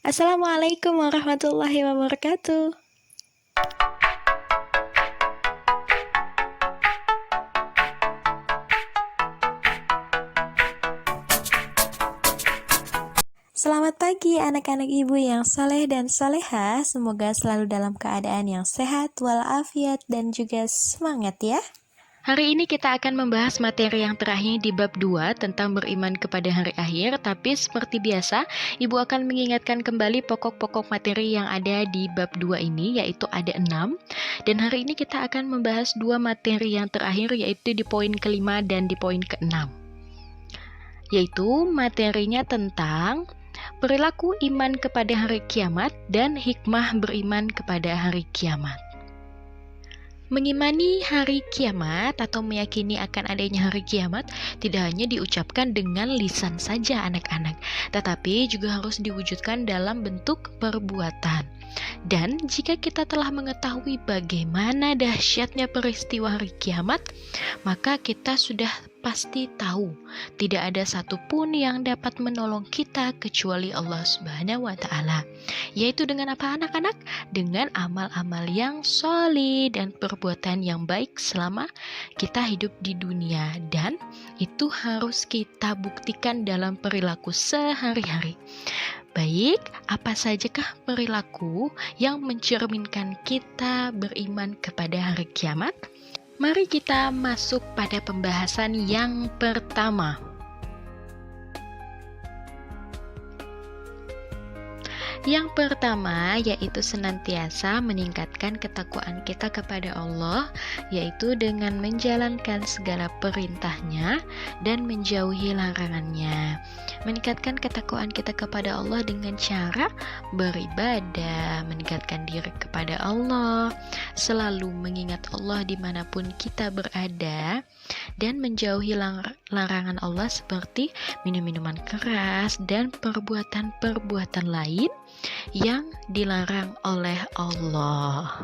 Assalamualaikum warahmatullahi wabarakatuh. Selamat pagi anak-anak ibu yang saleh dan soleha. Semoga selalu dalam keadaan yang sehat, walafiat, dan juga semangat ya. Hari ini kita akan membahas materi yang terakhir di bab 2 tentang beriman kepada hari akhir. Tapi seperti biasa, Ibu akan mengingatkan kembali pokok-pokok materi yang ada di bab 2 ini, yaitu ada 6. Dan hari ini kita akan membahas 2 materi yang terakhir, yaitu di poin kelima dan di poin keenam. Yaitu materinya tentang perilaku iman kepada hari kiamat dan hikmah beriman kepada hari kiamat. Mengimani hari kiamat atau meyakini akan adanya hari kiamat tidak hanya diucapkan dengan lisan saja anak-anak, tetapi juga harus diwujudkan dalam bentuk perbuatan. Dan jika kita telah mengetahui bagaimana dahsyatnya peristiwa hari kiamat, maka kita sudah pasti tahu tidak ada satupun yang dapat menolong kita kecuali Allah Subhanahu wa Ta'ala. Yaitu dengan apa anak-anak? Dengan amal-amal yang solid dan perbuatan yang baik selama kita hidup di dunia. Dan itu harus kita buktikan dalam perilaku sehari-hari. Baik, apa sajakah perilaku yang mencerminkan kita beriman kepada hari kiamat? Mari kita masuk pada pembahasan yang pertama. Yang pertama yaitu senantiasa meningkatkan ketakwaan kita kepada Allah, yaitu dengan menjalankan segala perintahnya dan menjauhi larangannya. Meningkatkan ketakwaan kita kepada Allah dengan cara beribadah, meningkatkan diri kepada Allah, selalu mengingat Allah dimanapun kita berada, dan menjauhi larangan Allah seperti minum-minuman keras dan perbuatan-perbuatan lain yang dilarang oleh Allah.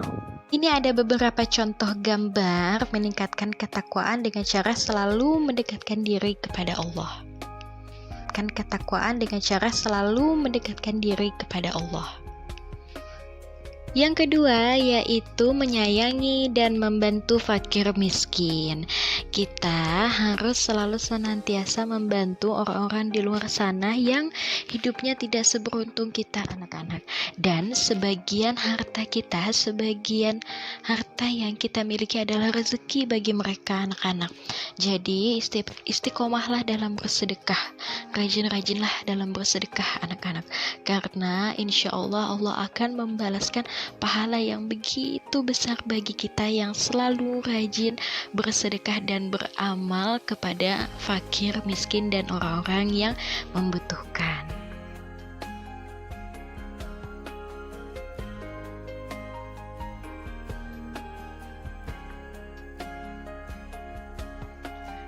Ini ada beberapa contoh gambar meningkatkan ketakwaan dengan cara selalu mendekatkan diri kepada Allah. Ketakwaan dengan cara selalu mendekatkan diri kepada Allah. Yang kedua yaitu menyayangi dan membantu fakir miskin. Kita harus selalu senantiasa membantu orang-orang di luar sana yang hidupnya tidak seberuntung kita anak-anak. Dan sebagian harta kita, sebagian harta yang kita miliki adalah rezeki bagi mereka anak-anak. Jadi istiqomahlah dalam bersedekah, rajin-rajinlah dalam bersedekah anak-anak. Karena insya Allah akan membalaskan pahala yang begitu besar bagi kita yang selalu rajin bersedekah dan beramal kepada fakir, miskin, dan orang-orang yang membutuhkan.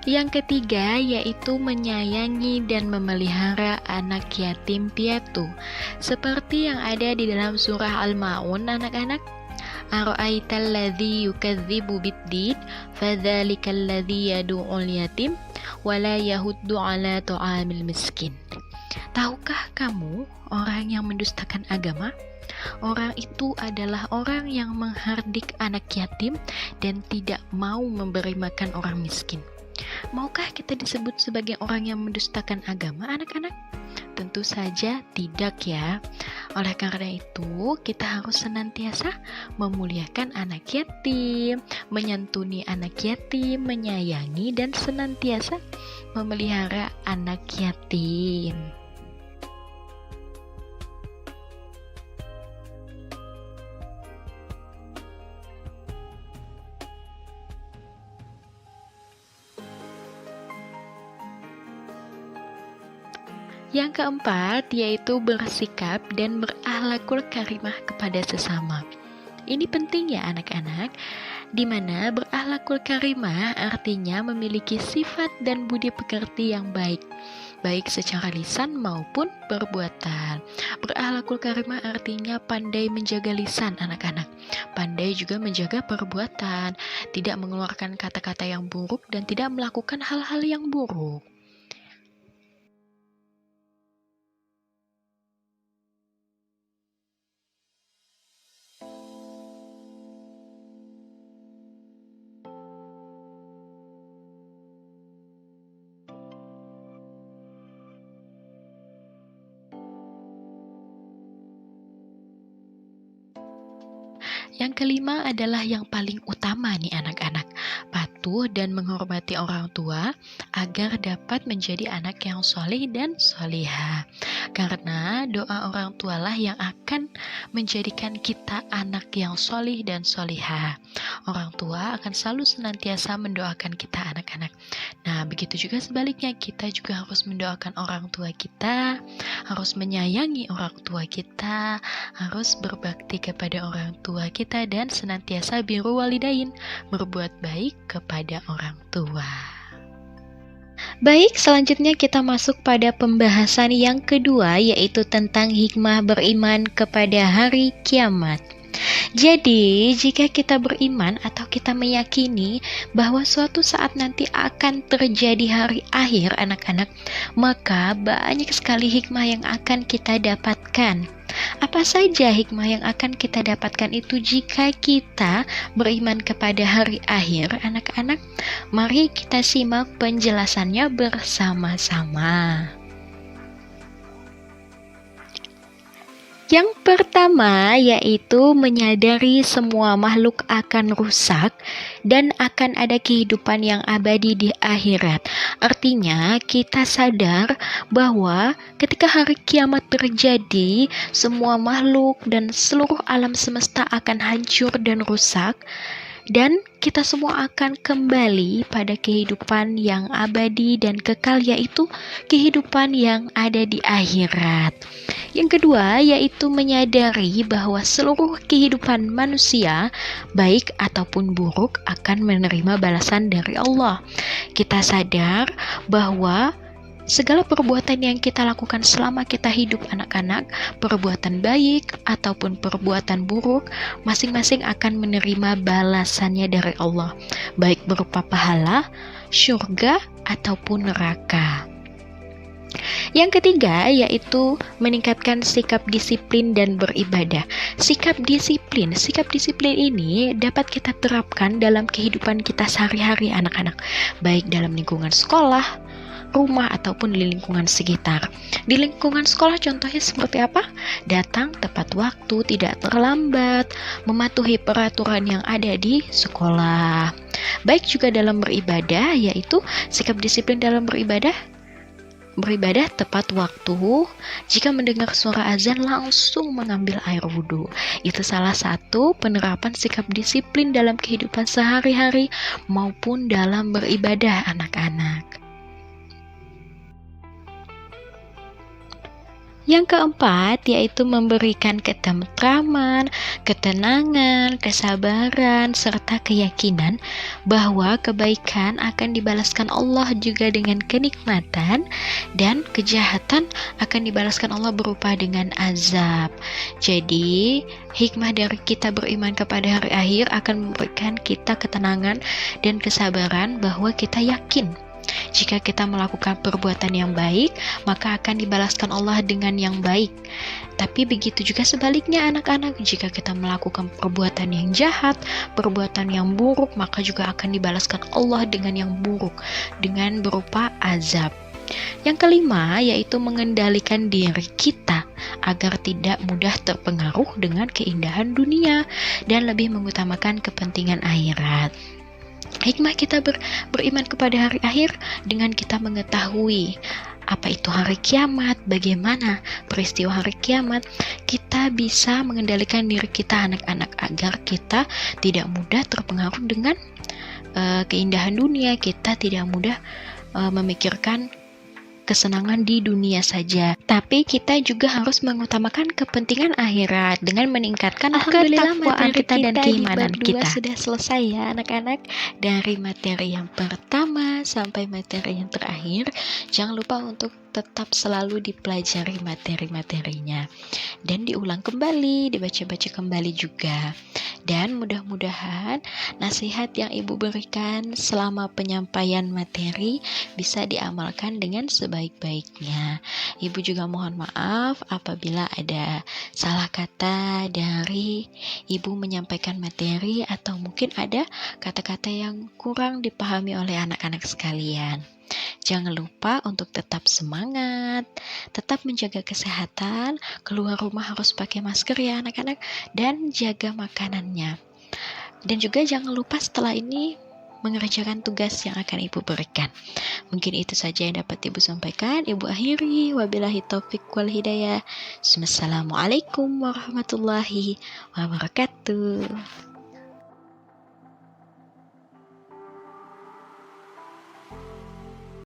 Yang ketiga yaitu menyayangi dan memelihara anak yatim piatu. Seperti yang ada di dalam surah Al-Ma'un anak-anak. Ara'aital ladzi yukadzibu biddin fadzalikal ladzi yad'ul yatim wala yahuddu 'ala ta'amil miskin. Tahukah kamu orang yang mendustakan agama? Orang itu adalah orang yang menghardik anak yatim dan tidak mau memberi makan orang miskin. Maukah kita disebut sebagai orang yang mendustakan agama, anak-anak? Tentu saja tidak ya. Oleh karena itu, kita harus senantiasa memuliakan anak yatim, menyantuni anak yatim, menyayangi dan senantiasa memelihara anak yatim. Yang keempat yaitu bersikap dan berakhlakul karimah kepada sesama. Ini penting ya anak-anak, di mana berakhlakul karimah artinya memiliki sifat dan budi pekerti yang baik secara lisan maupun perbuatan. Berakhlakul karimah artinya pandai menjaga lisan anak-anak, pandai juga menjaga perbuatan, tidak mengeluarkan kata-kata yang buruk dan tidak melakukan hal-hal yang buruk. Yang kelima adalah yang paling utama nih anak-anak, patuh dan menghormati orang tua agar dapat menjadi anak yang soleh dan solihah. Karena doa orang tualah yang akan menjadikan kita anak yang solih dan solihah. Orang tua akan selalu senantiasa mendoakan kita anak-anak. Nah, begitu juga sebaliknya, kita juga harus mendoakan orang tua kita, harus menyayangi orang tua kita, harus berbakti kepada orang tua kita, dan senantiasa birrul walidain, berbuat baik kepada orang tua. Baik, selanjutnya kita masuk pada pembahasan yang kedua, yaitu tentang hikmah beriman kepada hari kiamat. Jadi, jika kita beriman atau kita meyakini bahwa suatu saat nanti akan terjadi hari akhir anak-anak, maka banyak sekali hikmah yang akan kita dapatkan. Apa saja hikmah yang akan kita dapatkan itu jika kita beriman kepada hari akhir anak-anak? Mari kita simak penjelasannya bersama-sama. Yang pertama yaitu menyadari semua makhluk akan rusak dan akan ada kehidupan yang abadi di akhirat. Artinya kita sadar bahwa ketika hari kiamat terjadi, semua makhluk dan seluruh alam semesta akan hancur dan rusak. Dan kita semua akan kembali pada kehidupan yang abadi dan kekal, yaitu kehidupan yang ada di akhirat. Yang kedua yaitu menyadari bahwa seluruh kehidupan manusia, baik ataupun buruk, akan menerima balasan dari Allah. Kita sadar bahwa segala perbuatan yang kita lakukan selama kita hidup anak-anak, perbuatan baik ataupun perbuatan buruk, masing-masing akan menerima balasannya dari Allah, baik berupa pahala, syurga, ataupun neraka. Yang ketiga yaitu meningkatkan sikap disiplin dan beribadah. Sikap disiplin ini dapat kita terapkan dalam kehidupan kita sehari-hari anak-anak, baik dalam lingkungan sekolah, rumah, ataupun di lingkungan sekitar. Di lingkungan sekolah contohnya seperti apa? Datang tepat waktu, tidak terlambat, mematuhi peraturan yang ada di sekolah. Baik juga dalam beribadah, yaitu sikap disiplin dalam beribadah tepat waktu. Jika mendengar suara azan langsung mengambil air wudhu. Itu salah satu penerapan sikap disiplin dalam kehidupan sehari-hari maupun dalam beribadah anak-anak. Yang keempat yaitu memberikan ketentraman, ketenangan, kesabaran, serta keyakinan bahwa kebaikan akan dibalaskan Allah juga dengan kenikmatan, dan kejahatan akan dibalaskan Allah berupa dengan azab. Jadi, hikmah dari kita beriman kepada hari akhir akan memberikan kita ketenangan dan kesabaran bahwa kita yakin jika kita melakukan perbuatan yang baik, maka akan dibalaskan Allah dengan yang baik. Tapi begitu juga sebaliknya anak-anak, jika kita melakukan perbuatan yang jahat, perbuatan yang buruk, maka juga akan dibalaskan Allah dengan yang buruk, dengan berupa azab. Yang kelima yaitu mengendalikan diri kita agar tidak mudah terpengaruh dengan keindahan dunia dan lebih mengutamakan kepentingan akhirat. Hikmah kita beriman kepada hari akhir dengan kita mengetahui apa itu hari kiamat, bagaimana peristiwa hari kiamat, kita bisa mengendalikan diri kita anak-anak agar kita tidak mudah terpengaruh dengan keindahan dunia, kita tidak mudah memikirkan kesenangan di dunia saja, tapi kita juga harus mengutamakan kepentingan akhirat dengan meningkatkan ketakwaan kita dan keimanan kita. Sudah selesai ya anak-anak, dari materi yang pertama sampai materi yang terakhir. Jangan lupa untuk tetap selalu dipelajari materi-materinya dan diulang kembali, dibaca-baca kembali juga. Dan mudah-mudahan nasihat yang Ibu berikan selama penyampaian materi bisa diamalkan dengan sebaik-baiknya. Ibu juga mohon maaf apabila ada salah kata dari Ibu menyampaikan materi atau mungkin ada kata-kata yang kurang dipahami oleh anak-anak sekalian. Jangan lupa untuk tetap semangat, tetap menjaga kesehatan, keluar rumah harus pakai masker ya anak-anak, dan jaga makanannya. Dan juga jangan lupa setelah ini mengerjakan tugas yang akan Ibu berikan. Mungkin itu saja yang dapat Ibu sampaikan. Ibu akhiri, wabillahi taufik wal hidayah. Wassalamualaikum warahmatullahi wabarakatuh.